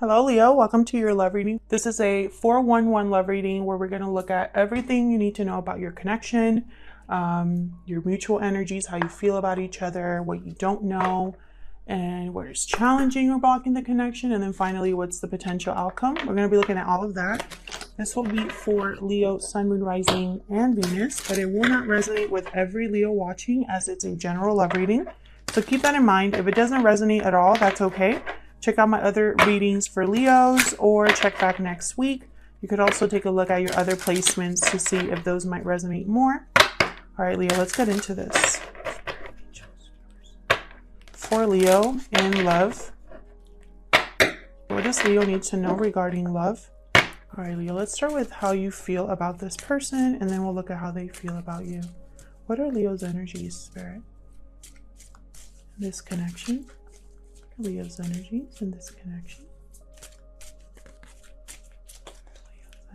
Hello Leo, welcome to your love reading. This is a 411 love reading where we're going to look at everything you need to know about your connection, your mutual energies, how you feel about each other, what you don't know, and what is challenging or blocking the connection, and then finally what's the potential outcome. We're going to be looking at all of that. This will be for Leo, Sun, Moon, Rising, and Venus, but it will not resonate with every Leo watching as it's a general love reading. So keep that in mind. If it doesn't resonate at all, that's okay. Check out my other readings for Leos or check back next week. You could also take a look at your other placements to see if those might resonate more. All right, Leo, let's get into this. For Leo in love, what does Leo need to know regarding love? All right, Leo, let's start with how you feel about this person, and then we'll look at how they feel about you. What are Leo's energies, Spirit? This connection. Leo's energies in this connection.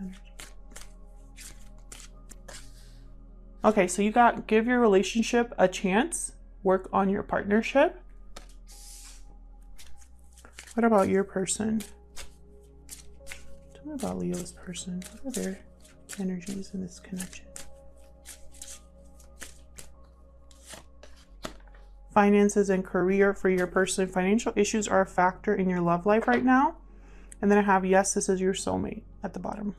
Leo's energy. Okay, so you got give your relationship a chance. Work on your partnership. What about your person? Tell me about Leo's person. What are their energies in this connection? Finances and career for your person. Financial issues are a factor in your love life right now. And then I have, yes, this is your soulmate at the bottom.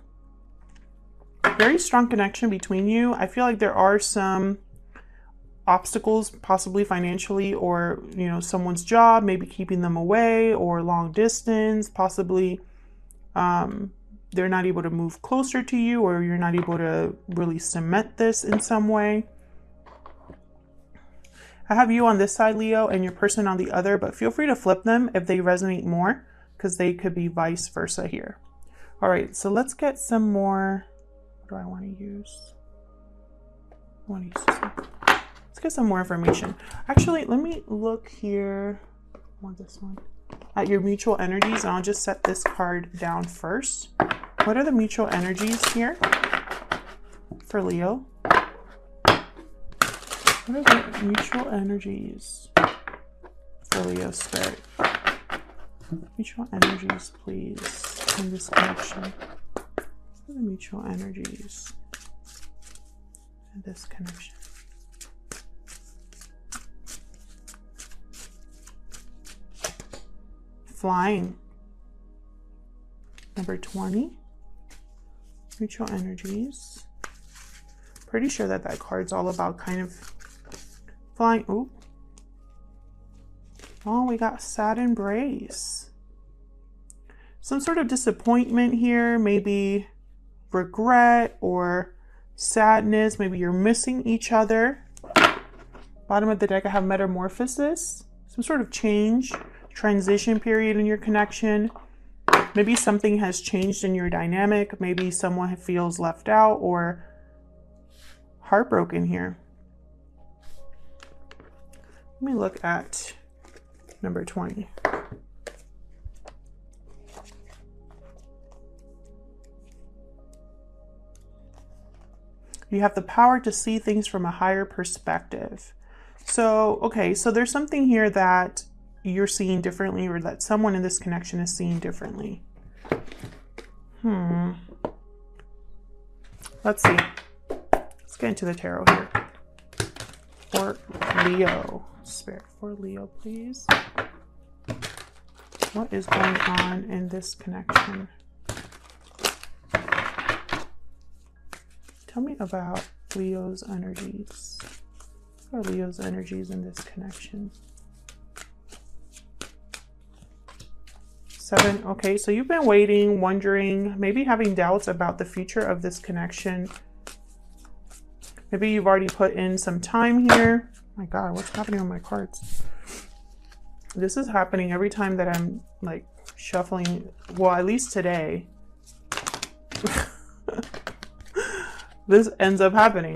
Very strong connection between you. I feel like there are some obstacles, possibly financially, or, you know, someone's job, maybe keeping them away, or long distance, possibly they're not able to move closer to you, or you're not able to really cement this in some way. I have you on this side, Leo, and your person on the other, but feel free to flip them if they resonate more, because they could be vice versa here. All right, so let's get some more. What do I want to use? I want to use this one. Let's get some more information. Actually, let me look here. I want this one. At your mutual energies, and I'll just set this card down first. What are the mutual energies here for Leo? What are the mutual energies for Leo Spirit? Mutual energies, please, in this connection. What are the mutual energies in this connection? Flying. Number 20. Mutual energies. Pretty sure that card's all about kind of flying. Ooh. Oh, we got sad embrace. Some sort of disappointment here, maybe regret or sadness. Maybe you're missing each other. Bottom of the deck, I have metamorphosis. Some sort of change, transition period in your connection. Maybe something has changed in your dynamic. Maybe someone feels left out or heartbroken here. Let me look at number 20. You have the power to see things from a higher perspective. So, okay, so there's something here that you're seeing differently, or that someone in this connection is seeing differently. Let's see. Let's get into the tarot here. For Leo. Spirit for Leo, please. What is going on in this connection? Tell me about Leo's energies. What are Leo's energies in this connection? 7. Okay, so you've been waiting, wondering, maybe having doubts about the future of this connection. Maybe you've already put in some time here. My God, what's happening on my cards? This is happening every time that I'm like shuffling. Well, at least today. This ends up happening.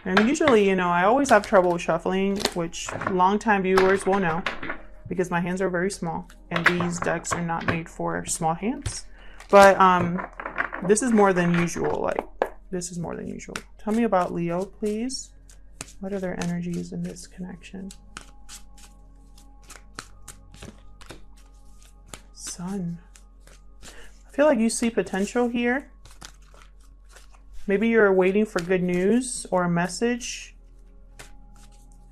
And usually, you know, I always have trouble shuffling, which longtime viewers will know, because my hands are very small and these decks are not made for small hands. But this is more than usual. Like, this is more than usual. Tell me about Leo, please. What are their energies in this connection? Sun. I feel like you see potential here. Maybe you're waiting for good news or a message.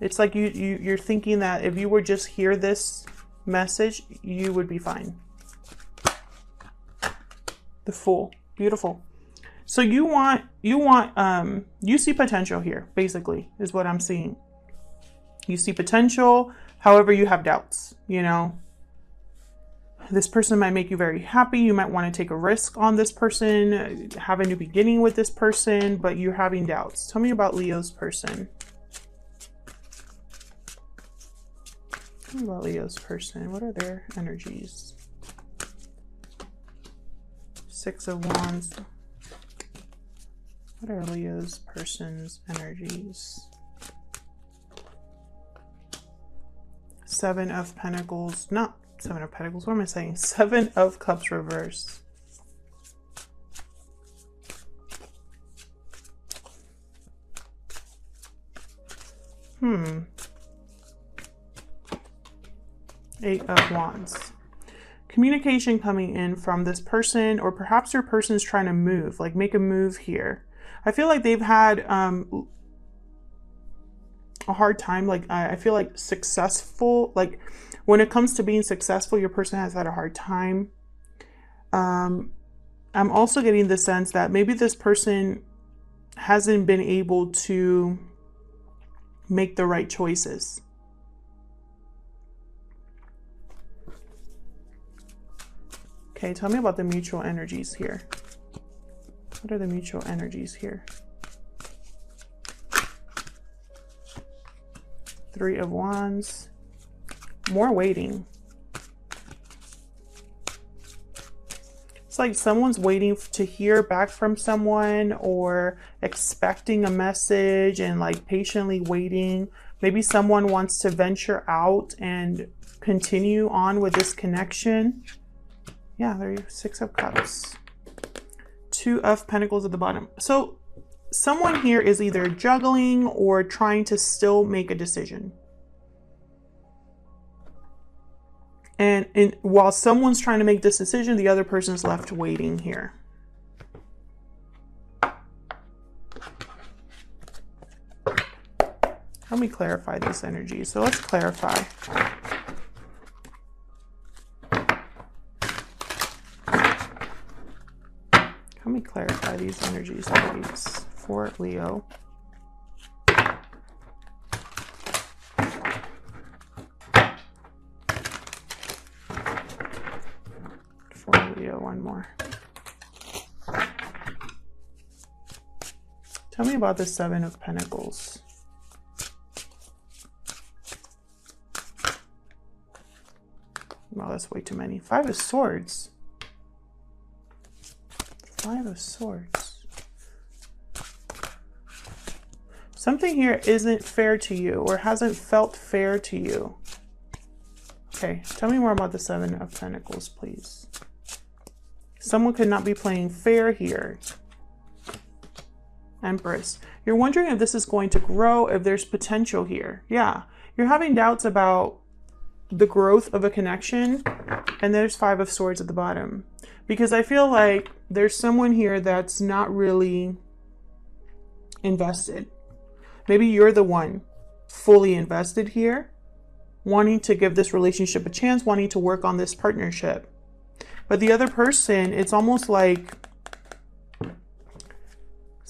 It's like you're thinking that if you were just hear this message, you would be fine. The Fool. Beautiful. So you see potential here, basically, is what I'm seeing. You see potential, however you have doubts, you know. This person might make you very happy. You might want to take a risk on this person, have a new beginning with this person, but you're having doubts. Tell me about Leo's person. Tell me about Leo's person. What are their energies? Six of Wands. What are Leo's person's energies? Seven of Pentacles. Not Seven of Pentacles. What am I saying? Seven of Cups reverse. Eight of Wands. Communication coming in from this person, or perhaps your person's trying to move, like make a move here. I feel like they've had a hard time. Like I feel like successful, like when it comes to being successful, your person has had a hard time. I'm also getting the sense that maybe this person hasn't been able to make the right choices. Okay, tell me about the mutual energies here. What are the mutual energies here? Three of Wands. More waiting. It's like someone's waiting to hear back from someone, or expecting a message and like patiently waiting. Maybe someone wants to venture out and continue on with this connection. Yeah, there you go. Six of Cups. Two of Pentacles at the bottom. So someone here is either juggling or trying to still make a decision. And while someone's trying to make this decision, the other person's left waiting here. Let me clarify this energy. So let's clarify. Let me clarify these energies, please, for Leo. For Leo, one more. Tell me about the Seven of Pentacles. Wow, that's way too many. Five of Swords. Five of Swords. Something here isn't fair to you, or hasn't felt fair to you. Okay, tell me more about the Seven of Pentacles, please. Someone could not be playing fair here. Empress. You're wondering if this is going to grow, if there's potential here. Yeah, you're having doubts about the growth of a connection, and there's Five of Swords at the bottom. Because I feel like there's someone here that's not really invested. Maybe you're the one fully invested here, wanting to give this relationship a chance, wanting to work on this partnership. But the other person, it's almost like,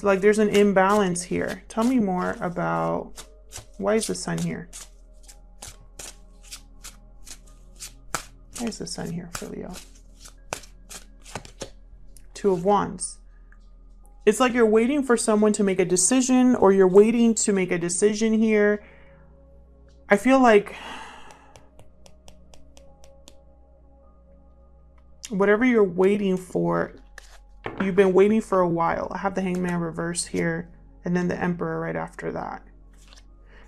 there's an imbalance here. Tell me more about, why is the Sun here? Why is the Sun here for Leo? Two of Wands. It's like you're waiting for someone to make a decision, or you're waiting to make a decision here. I feel like whatever you're waiting for, you've been waiting for a while. I have the Hangman reverse here, and then the Emperor right after that.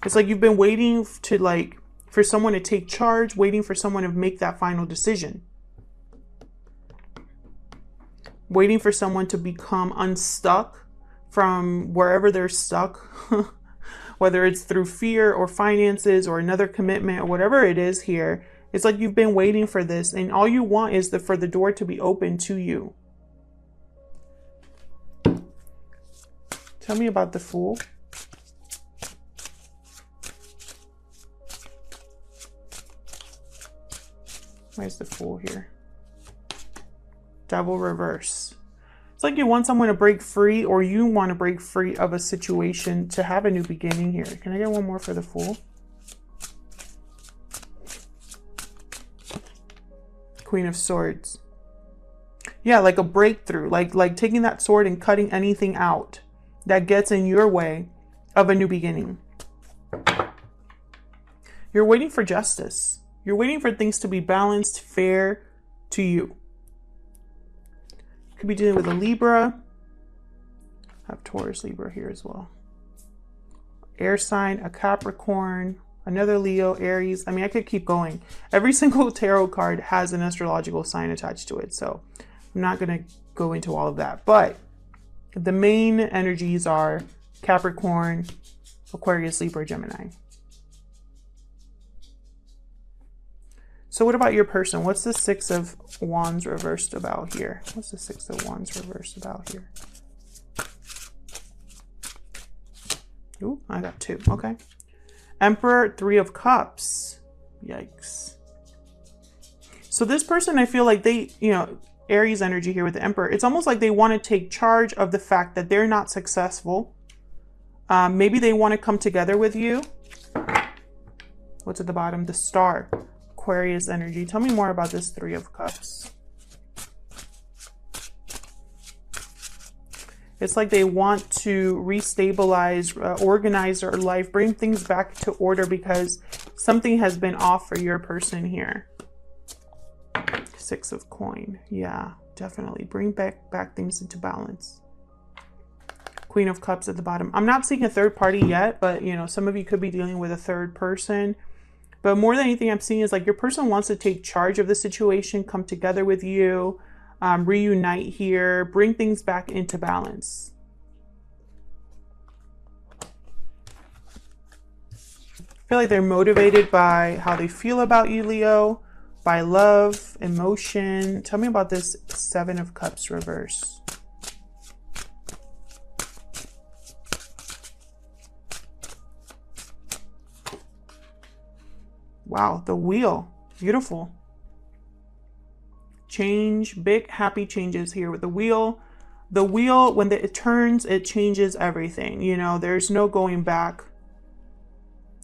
It's like you've been waiting to for someone to take charge, waiting for someone to make that final decision. Waiting for someone to become unstuck from wherever they're stuck, whether it's through fear or finances or another commitment or whatever it is here. It's like you've been waiting for this, and all you want is for the door to be open to you. Tell me about the Fool. Where's the Fool here? Devil reverse. It's like you want someone to break free, or you want to break free of a situation to have a new beginning here. Can I get one more for the Fool? Queen of Swords. Yeah, like a breakthrough, like taking that sword and cutting anything out that gets in your way of a new beginning. You're waiting for justice. You're waiting for things to be balanced, fair to you. Could be dealing with a Libra. I have Taurus, Libra here as well. Air sign, a Capricorn, another Leo, Aries. I mean, I could keep going. Every single tarot card has an astrological sign attached to it, so I'm not going to go into all of that. But the main energies are Capricorn, Aquarius, Libra, Gemini. So what about your person? What's the Six of Wands reversed about here? What's the Six of Wands reversed about here? Ooh, I got two. Okay. Emperor, Three of Cups. Yikes. So this person, I feel like they, you know, Aries energy here with the Emperor. It's almost like they want to take charge of the fact that they're not successful. Maybe they want to come together with you. What's at the bottom? The Star. Aquarius energy. Tell me more about this Three of Cups. It's like they want to restabilize, organize their life, bring things back to order because something has been off for your person here. Six of Coin. Yeah, definitely. Bring back things into balance. Queen of Cups at the bottom. I'm not seeing a third party yet, but you know, some of you could be dealing with a third person. But more than anything I'm seeing is like your person wants to take charge of the situation, come together with you, reunite here, bring things back into balance. I feel like they're motivated by how they feel about you, Leo, by love, emotion. Tell me about this Seven of Cups reverse. Wow, the Wheel. Beautiful. Change, big happy changes here with the Wheel. The Wheel, when it turns, it changes everything. You know, there's no going back.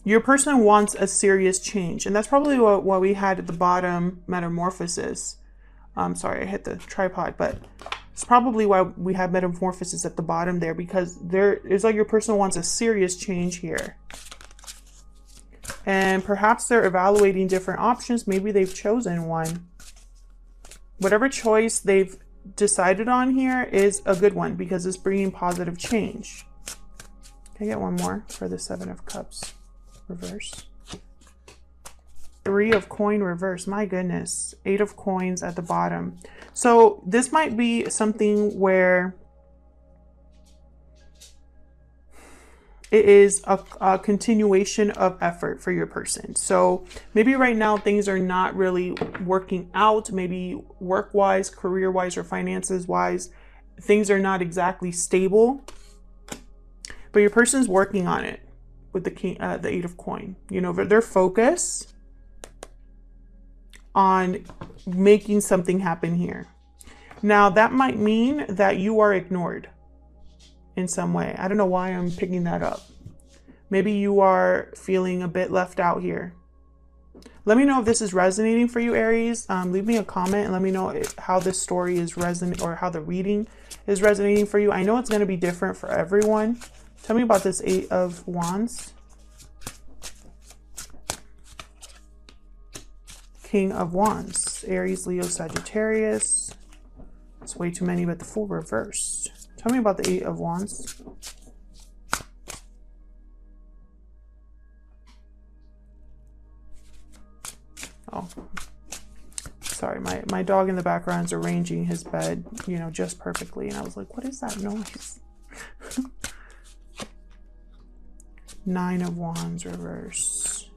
Your person wants a serious change. And that's probably what we had at the bottom, Metamorphosis. Sorry, I hit the tripod, but it's probably why we have Metamorphosis at the bottom there, because it's like your person wants a serious change here. And perhaps they're evaluating different options. Maybe they've chosen one. Whatever choice they've decided on here is a good one because it's bringing positive change. Can I get one more for the Seven of Cups reverse? Three of Coin reverse. My goodness. Eight of Coins at the bottom. So this might be something where it is a continuation of effort for your person. So maybe right now things are not really working out. Maybe work-wise, career-wise, or finances-wise, things are not exactly stable. But your person's working on it with the Eight of Coin. You know, their focus on making something happen here. Now that might mean that you are ignored in some way. I don't know why I'm picking that up. Maybe you are feeling a bit left out here. Let me know if this is resonating for you, Aries. Leave me a comment and let me know how this story is resonating, or how the reading is resonating for you. I know it's going to be different for everyone. Tell me about this Eight of Wands. King of Wands. Aries, Leo, Sagittarius. It's way too many, but the Fool reversed. Tell me about the Eight of Wands. Oh, sorry. My dog in the background is arranging his bed, you know, just perfectly. And I was like, what is that noise? Nine of Wands reverse.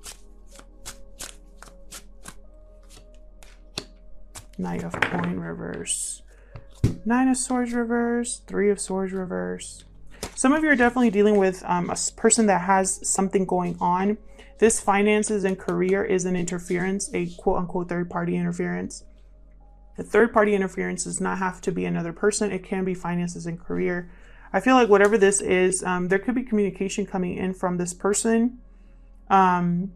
Knight of Coin reverse. Nine of Swords reverse. Three of Swords reverse. Some of you are definitely dealing with a person that has something going on. This finances and career is an interference, a quote-unquote third-party interference. The third-party interference does not have to be another person. It can be finances and career. I feel like whatever this is, there could be communication coming in from this person. But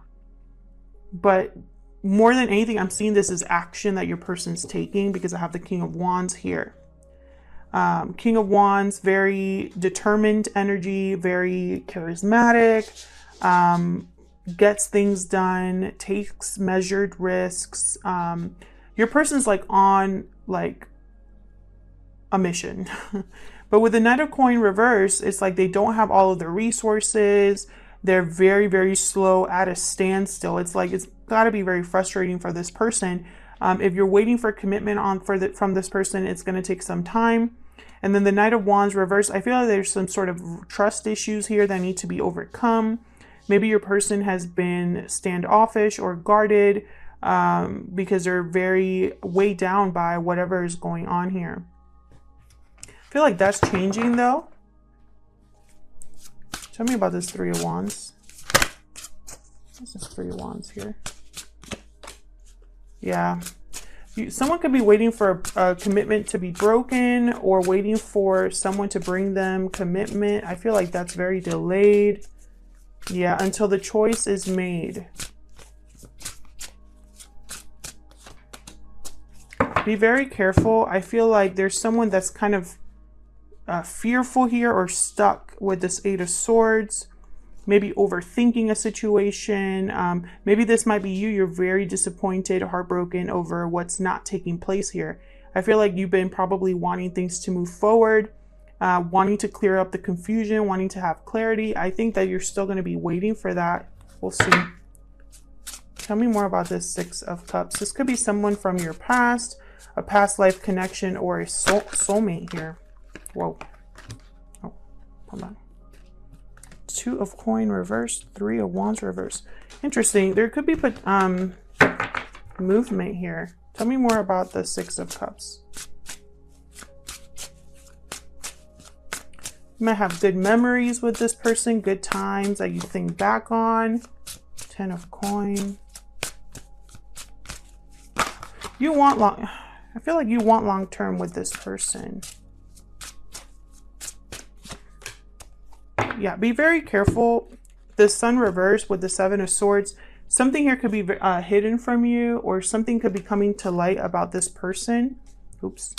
more than anything, I'm seeing this as action that your person's taking, because I have the King of Wands here. King of Wands, very determined energy, very charismatic, gets things done, takes measured risks. Your person's like on like a mission. But with the Knight of Coin reverse, it's like they don't have all of the resources. They're very, very slow, at a standstill. It's like it's got to be very frustrating for this person. If you're waiting for commitment from this person, it's going to take some time. And then the Knight of Wands reverse, I feel like there's some sort of trust issues here that need to be overcome. Maybe your person has been standoffish or guarded because they're very weighed down by whatever is going on here. I feel like that's changing though. Tell me about this Three of Wands. This is Three of Wands here. Yeah. Someone could be waiting for a commitment to be broken, or waiting for someone to bring them commitment. I feel like that's very delayed. Yeah, until the choice is made. Be very careful. I feel like there's someone that's kind of fearful here, or stuck with this Eight of Swords. Maybe overthinking a situation. Maybe this might be you. You're very disappointed, heartbroken over what's not taking place here. I feel like you've been probably wanting things to move forward, wanting to clear up the confusion, wanting to have clarity. I think that you're still going to be waiting for that. We'll see. Tell me more about this Six of Cups. This could be someone from your past, a past life connection, or a soulmate here. Whoa. Oh, hold on. Two of Coin reverse, Three of Wands reverse. Interesting. There could be movement here. Tell me more about the Six of Cups. You might have good memories with this person, good times that you think back on. Ten of Coin. You want I feel like you want long term with this person. Yeah, be very careful. The Sun reverse with the Seven of Swords. Something here could be hidden from you, or something could be coming to light about this person. Oops.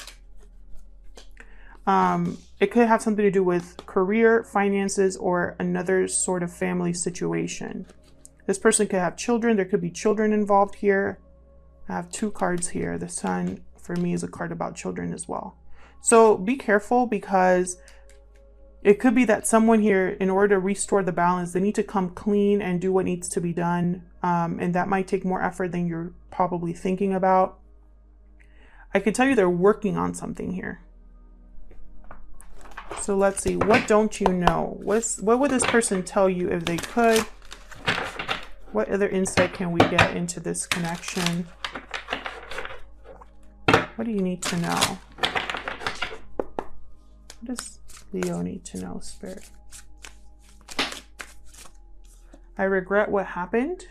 It could have something to do with career, finances, or another sort of family situation. This person could have children. There could be children involved here. I have two cards here. The Sun, for me, is a card about children as well. So be careful, because it could be that someone here, in order to restore the balance, they need to come clean and do what needs to be done. And that might take more effort than you're probably thinking about. I can tell you they're working on something here. So let's see. What don't you know? What would this person tell you if they could? What other insight can we get into this connection? What do you need to know? What does Leo need to know, Spirit? I regret what happened.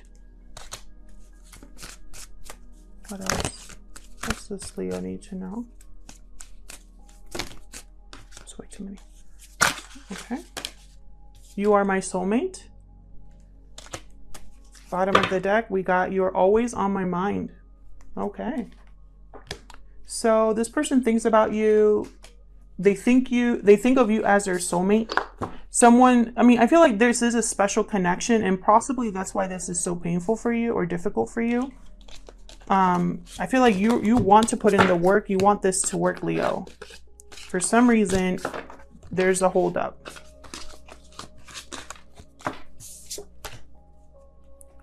What else? What does Leo need to know? That's way too many. Okay. You are my soulmate. Bottom of the deck, we got you're always on my mind. Okay. So this person thinks about you. They think of you as their soulmate. Someone, I mean, I feel like this is a special connection, and possibly that's why this is so painful for you or difficult for you. I feel like you want to put in the work. You want this to work, Leo. For some reason, there's a holdup.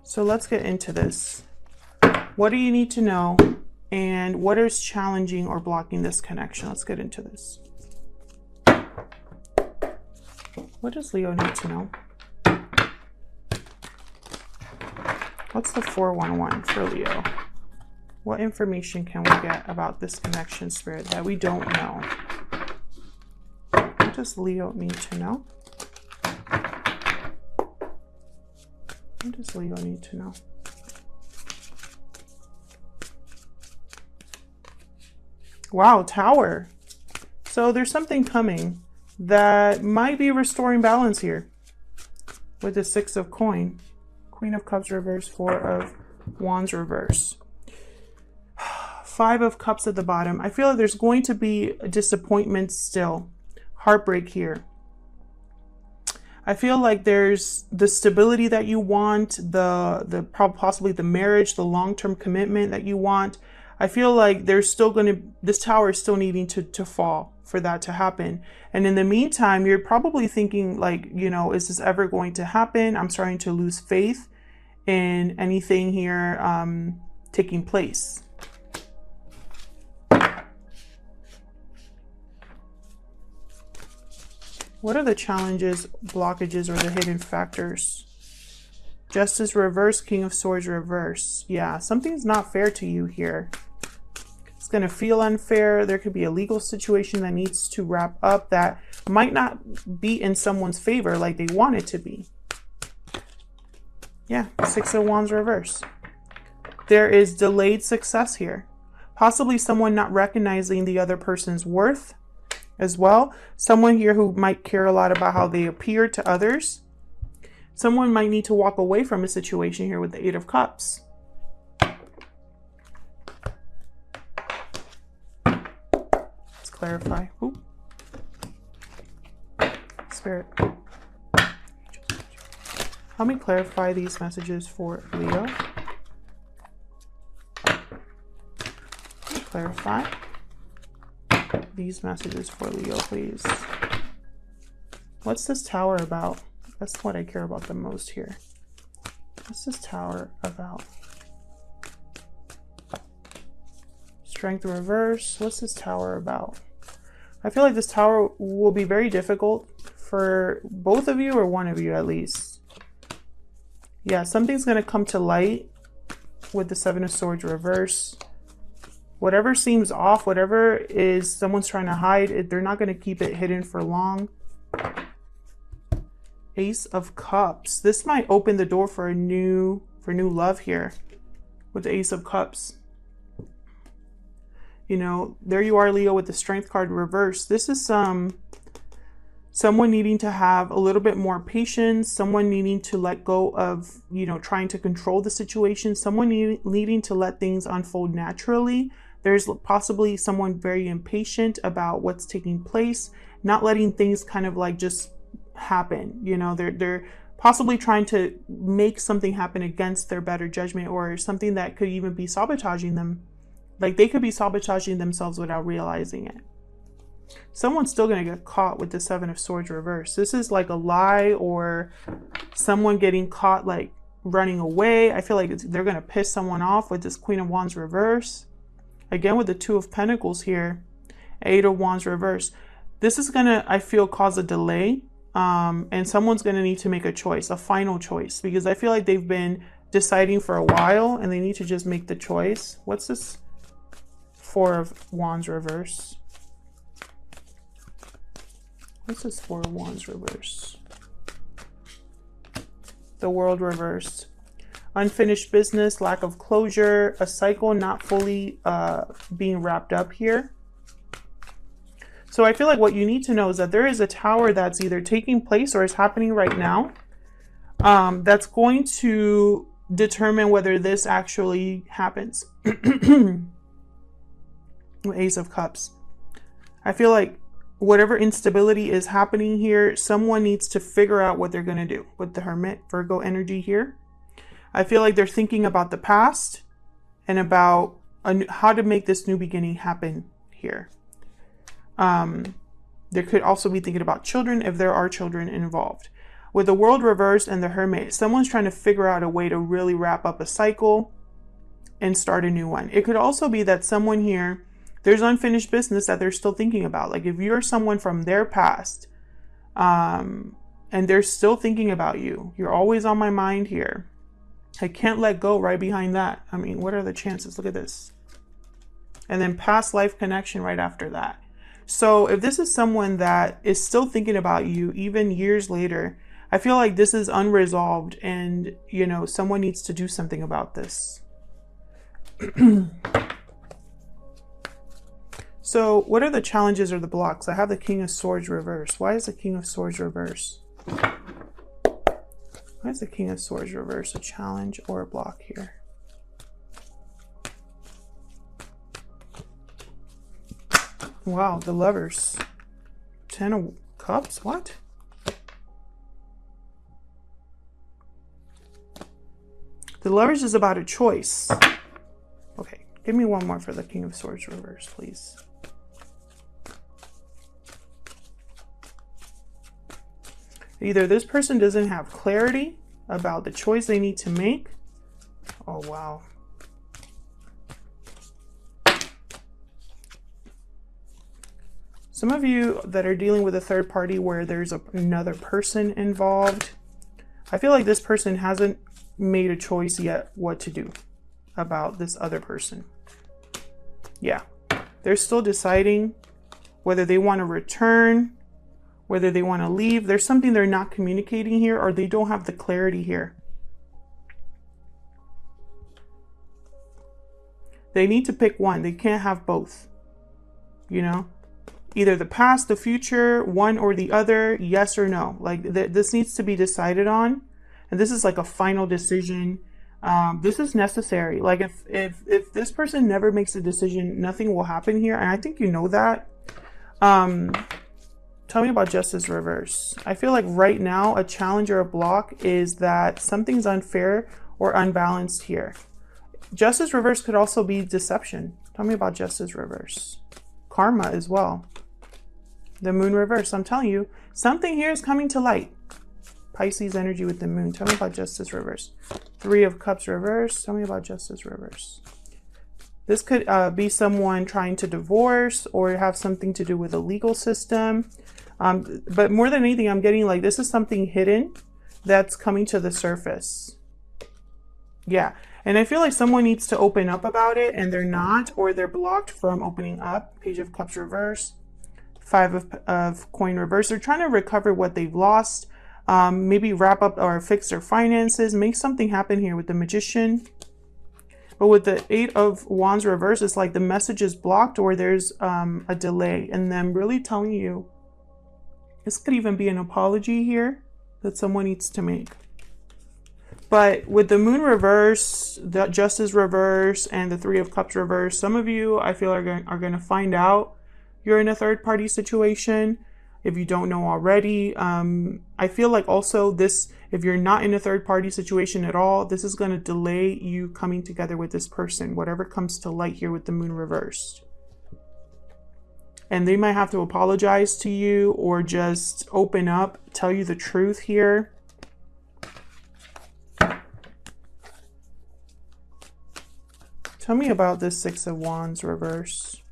So let's get into this. What do you need to know? And what is challenging or blocking this connection? Let's get into this. What does Leo need to know? What's the 411 for Leo? What information can we get about this connection, Spirit, that we don't know? What does Leo need to know? What does Leo need to know? Wow, Tower. So there's something coming that might be restoring balance here with the 6 of coin. Queen of Cups reverse, 4 of Wands reverse. 5 of Cups at the bottom. I feel like there's going to be a disappointment still. Heartbreak here. I feel like there's the stability that you want, possibly the marriage, the long-term commitment that you want. I feel like there's still this tower is still needing to fall for that to happen. And in the meantime, you're probably thinking like, you know, is this ever going to happen? I'm starting to lose faith in anything here taking place. What are the challenges, blockages, or the hidden factors? Justice reverse, King of Swords reverse. Yeah, something's not fair to you here. It's going to feel unfair. There could be a legal situation that needs to wrap up that might not be in someone's favor like they want it to be. Yeah, 6 of Wands reverse. There is delayed success here. Possibly someone not recognizing the other person's worth as well. Someone here who might care a lot about how they appear to others. Someone might need to walk away from a situation here with the 8 of Cups. Let's clarify. Ooh. Spirit. Help me clarify these messages for Leo. Clarify these messages for Leo, please. What's this tower about? That's what I care about the most here. What's this tower about? Strength reverse. What's this tower about? I feel like this tower will be very difficult for both of you, or one of you at least. Yeah, something's going to come to light with the 7 of Swords reverse. Whatever seems off, whatever is someone's trying to hide, they're not going to keep it hidden for long. Ace of Cups. This might open the door for new love here with the Ace of Cups. You know, there you are, Leo, with the Strength card reverse. This is someone needing to have a little bit more patience, someone needing to let go of, you know, trying to control the situation, someone needing to let things unfold naturally. There's possibly someone very impatient about what's taking place, not letting things kind of like just happen. You know, they're possibly trying to make something happen against their better judgment, or something that could even be sabotaging them. Like they could be sabotaging themselves without realizing it. Someone's still going to get caught with the 7 of Swords reverse. This is like a lie, or someone getting caught like running away. I feel like they're going to piss someone off with this Queen of Wands reverse. Again, with the 2 of Pentacles here, 8 of Wands reverse. This is going to, I feel, cause a delay. And someone's going to need to make a choice, a final choice, because I feel like they've been deciding for a while and they need to just make the choice. What's this 4 of Wands reverse? What's this 4 of Wands reverse? The World reversed. Unfinished business, lack of closure, a cycle not fully being wrapped up here. So I feel like what you need to know is that there is a tower that's either taking place or is happening right now. That's going to determine whether this actually happens. Ace of Cups. I feel like whatever instability is happening here, someone needs to figure out what they're going to do with the Hermit, Virgo energy here. I feel like they're thinking about the past and about how to make this new beginning happen here. There could also be thinking about children if there are children involved. With the World reversed and the Hermit, someone's trying to figure out a way to really wrap up a cycle and start a new one. It could also be that someone here, there's unfinished business that they're still thinking about. Like if you're someone from their past, and they're still thinking about you, you're always on my mind here. I can't let go right behind that. I mean, what are the chances? Look at this. And then past life connection right after that. So if this is someone that is still thinking about you even years later, I feel like this is unresolved and, you know, someone needs to do something about this. So what are the challenges or the blocks? I have the King of Swords reversed. Why is the King of Swords reversed? Why is the King of Swords reversed? A challenge or a block here? Wow, the Lovers. 10 of Cups? What? The Lovers is about a choice. Okay, give me one more for the King of Swords reverse, please. Either this person doesn't have clarity about the choice they need to make. Oh, wow. Some of you that are dealing with a third party where there's another person involved, I feel like this person hasn't made a choice yet what to do about this other person. Yeah, they're still deciding whether they want to return, whether they want to leave. There's something they're not communicating here, or they don't have the clarity here. They need to pick one. They can't have both, you know? Either the past, the future, one or the other, yes or no. Like this needs to be decided on. And this is like a final decision. This is necessary. Like if this person never makes a decision, nothing will happen here. And I think you know that. Tell me about Justice reverse. I feel like right now a challenge or a block is that something's unfair or unbalanced here. Justice reverse could also be deception. Tell me about Justice reverse. Karma as well. The Moon reverse. I'm telling you, something here is coming to light. Pisces energy with the Moon. Tell me about Justice reverse. 3 of Cups reverse. Tell me about Justice reverse. This could be someone trying to divorce or have something to do with the legal system. But more than anything, I'm getting like this is something hidden that's coming to the surface. Yeah. And I feel like someone needs to open up about it and they're not, or they're blocked from opening up. Page of Cups reverse. 5 of Coin reverse. They're trying to recover what they've lost. Maybe wrap up or fix their finances. Make something happen here with the Magician. But with the 8 of Wands reverse, it's like the message is blocked or there's a delay. And them really telling you, this could even be an apology here that someone needs to make. But with the Moon reverse, the Justice reverse, and the 3 of Cups reverse, some of you, I feel, are going to find out you're in a third-party situation. If you don't know already, I feel like also this, if you're not in a third-party situation at all, this is going to delay you coming together with this person, whatever comes to light here with the Moon reversed. And they might have to apologize to you or just open up, tell you the truth here. Tell me about this 6 of Wands reverse.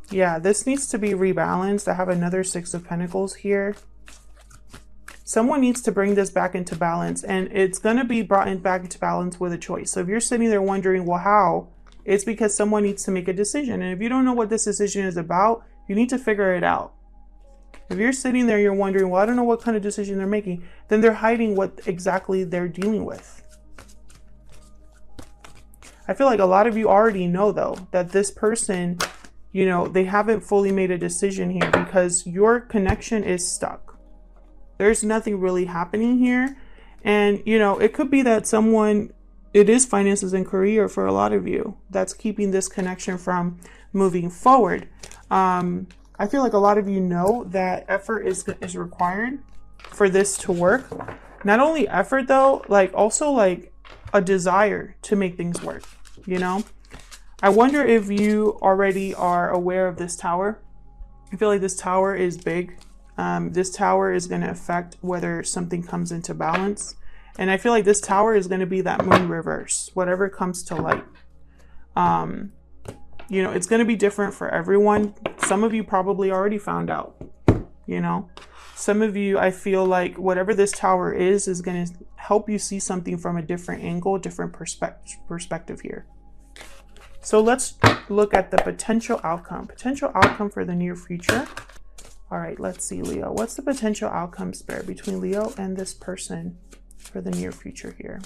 Yeah, this needs to be rebalanced. I have another 6 of Pentacles here. Someone needs to bring this back into balance, and it's going to be brought back into balance with a choice. So if you're sitting there wondering, well, how? It's because someone needs to make a decision. And if you don't know what this decision is about, you need to figure it out. If you're sitting there, you're wondering, well, I don't know what kind of decision they're making, then they're hiding what exactly they're dealing with. I feel like a lot of you already know, though, that this person, you know, they haven't fully made a decision here because your connection is stuck. There's nothing really happening here. And, you know, it could be that someone, it is finances and career for a lot of you that's keeping this connection from moving forward. I feel like a lot of you know that effort is required for this to work. Not only effort, though, like also like a desire to make things work, you know? I wonder if you already are aware of this tower. I feel like this tower is big. This tower is going to affect whether something comes into balance. And I feel like this tower is going to be that Moon reverse, whatever comes to light. You know, it's going to be different for everyone. Some of you probably already found out, you know. Some of you, I feel like whatever this Tower is going to help you see something from a different angle, different perspective here. So let's look at the potential outcome. Potential outcome for the near future. All right, let's see, Leo. What's the potential outcome, Spirit, between Leo and this person for the near future here?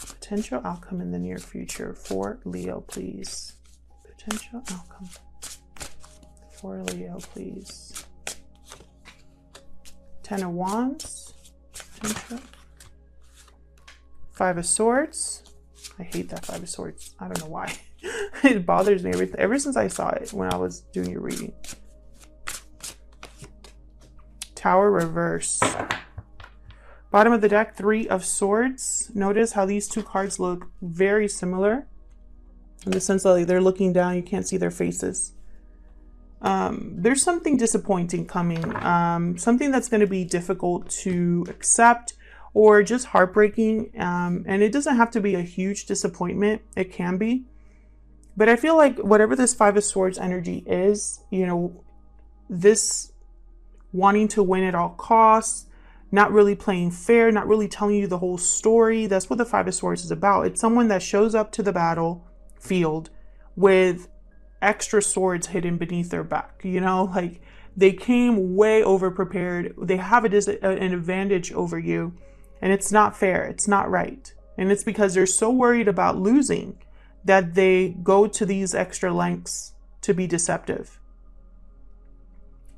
Potential outcome in the near future for Leo, please. Potential outcome for Leo, please. 10 of Wands. Potential. 5 of Swords. I hate that 5 of Swords. I don't know why. It bothers me ever since I saw it when I was doing your reading. Tower reverse. Bottom of the deck, 3 of Swords. Notice how these two cards look very similar in the sense that like they're looking down, you can't see their faces. There's something disappointing coming, something that's going to be difficult to accept or just heartbreaking. And it doesn't have to be a huge disappointment. It can be. But I feel like whatever this 5 of Swords energy is, you know, this wanting to win at all costs, not really playing fair, not really telling you the whole story. That's what the 5 of Swords is about. It's someone that shows up to the battlefield with extra swords hidden beneath their back. You know, like they came way over prepared. They have an advantage over you, and it's not fair. It's not right. And it's because they're so worried about losing that they go to these extra lengths to be deceptive.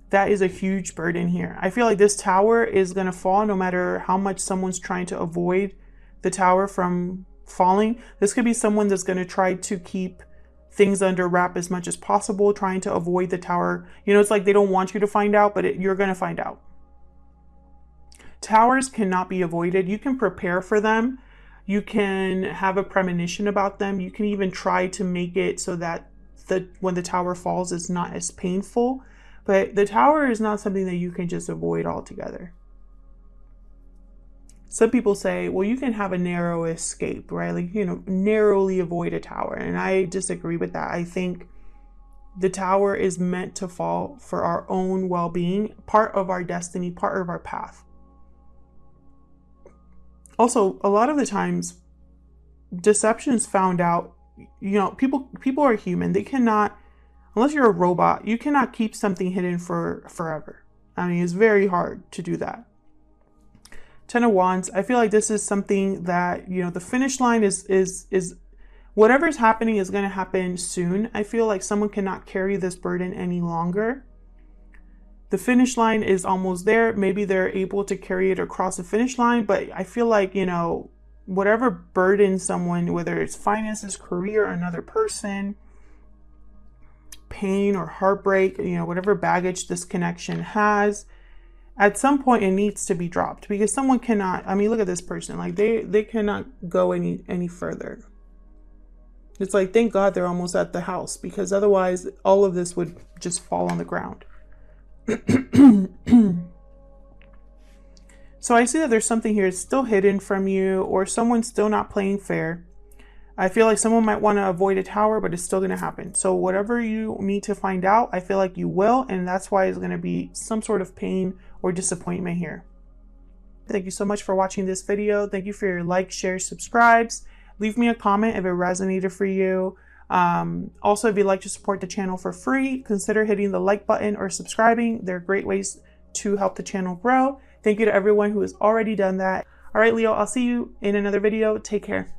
That is a huge burden here. I feel like this Tower is going to fall no matter how much someone's trying to avoid the Tower from falling. This could be someone that's going to try to keep things under wrap as much as possible, trying to avoid the Tower. You know, it's like they don't want you to find out, but you're going to find out. Towers cannot be avoided. You can prepare for them. You can have a premonition about them. You can even try to make it so that when the Tower falls, it's not as painful. But the Tower is not something that you can just avoid altogether. Some people say, well, you can have a narrow escape, right? Like, you know, narrowly avoid a Tower. And I disagree with that. I think the Tower is meant to fall for our own well-being, part of our destiny, part of our path. Also, a lot of the times, deception is found out, you know, people are human. They cannot, unless you're a robot, you cannot keep something hidden for forever. I mean, it's very hard to do that. 10 of Wands, I feel like this is something that, you know, the finish line is whatever's happening is going to happen soon. I feel like someone cannot carry this burden any longer. The finish line is almost there. Maybe they're able to carry it across the finish line, but I feel like, you know, whatever burden someone, whether it's finances, career, another person, pain or heartbreak, you know, whatever baggage this connection has, at some point it needs to be dropped, because someone cannot, I mean, look at this person, like they cannot go any further. It's like, thank God they're almost at the house, because otherwise all of this would just fall on the ground. So I see that there's something here still hidden from you, or someone's still not playing fair. I feel like someone might want to avoid a Tower, but it's still going to happen. So whatever you need to find out, I feel like you will. And that's why it's going to be some sort of pain or disappointment here. Thank you so much for watching this video. Thank you for your likes, shares, subscribes. Leave me a comment if it resonated for you. Also, if you'd like to support the channel for free, consider hitting the like button or subscribing. They're great ways to help the channel grow. Thank you to everyone who has already done that. All right, Leo, I'll see you in another video. Take care.